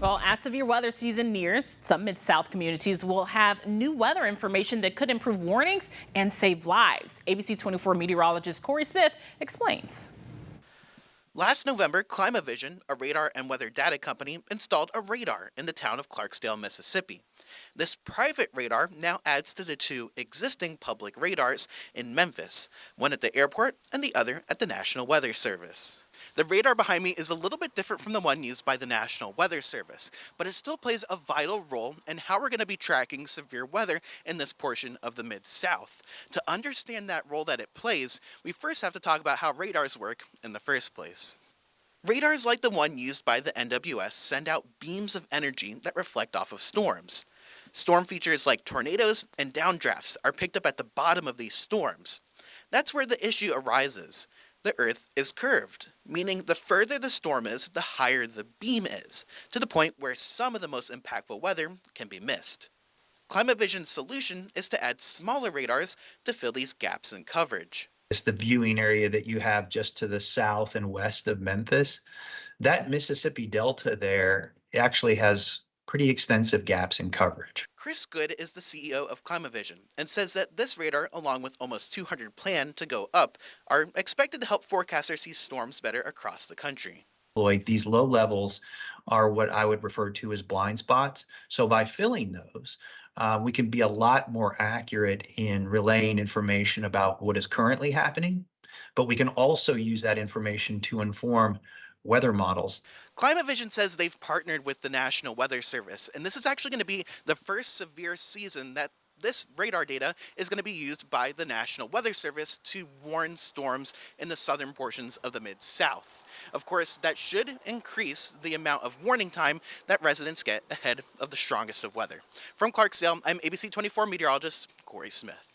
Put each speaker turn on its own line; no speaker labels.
Well, as severe weather season nears, some Mid-South communities will have new weather information that could improve warnings and save lives. ABC 24 meteorologist Corey Smith explains.
Last November, Climavision, a radar and weather data company, installed a radar in the town of Clarksdale, Mississippi. This private radar now adds to the two existing public radars in Memphis, one at the airport and the other at the National Weather Service. The radar behind me is a little bit different from the one used by the National Weather Service, but it still plays a vital role in how we're going to be tracking severe weather in this portion of the Mid-South. To understand that role that it plays, we first have to talk about how radars work in the first place. Radars like the one used by the NWS send out beams of energy that reflect off of storms. Storm features like tornadoes and downdrafts are picked up at the bottom of these storms. That's where the issue arises. The Earth is curved, meaning the further the storm is, the higher the beam is, to the point where some of the most impactful weather can be missed. Climavision's solution is to add smaller radars to fill these gaps in coverage.
It's the viewing area that you have just to the south and west of Memphis. That Mississippi Delta there actually has pretty extensive gaps in coverage.
Chris Good is the CEO of Climavision and says that this radar, along with almost 200 planned to go up, are expected to help forecasters see storms better across the country.
Lloyd, these low levels are what I would refer to as blind spots. So by filling those, we can be a lot more accurate in relaying information about what is currently happening, but we can also use that information to inform weather models.
Climavision says they've partnered with the National Weather Service, and this is actually going to be the first severe season that this radar data is going to be used by the National Weather Service to warn storms in the southern portions of the Mid-South. Of course, that should increase the amount of warning time that residents get ahead of the strongest of weather. From Clarksdale, I'm ABC 24 meteorologist Corey Smith.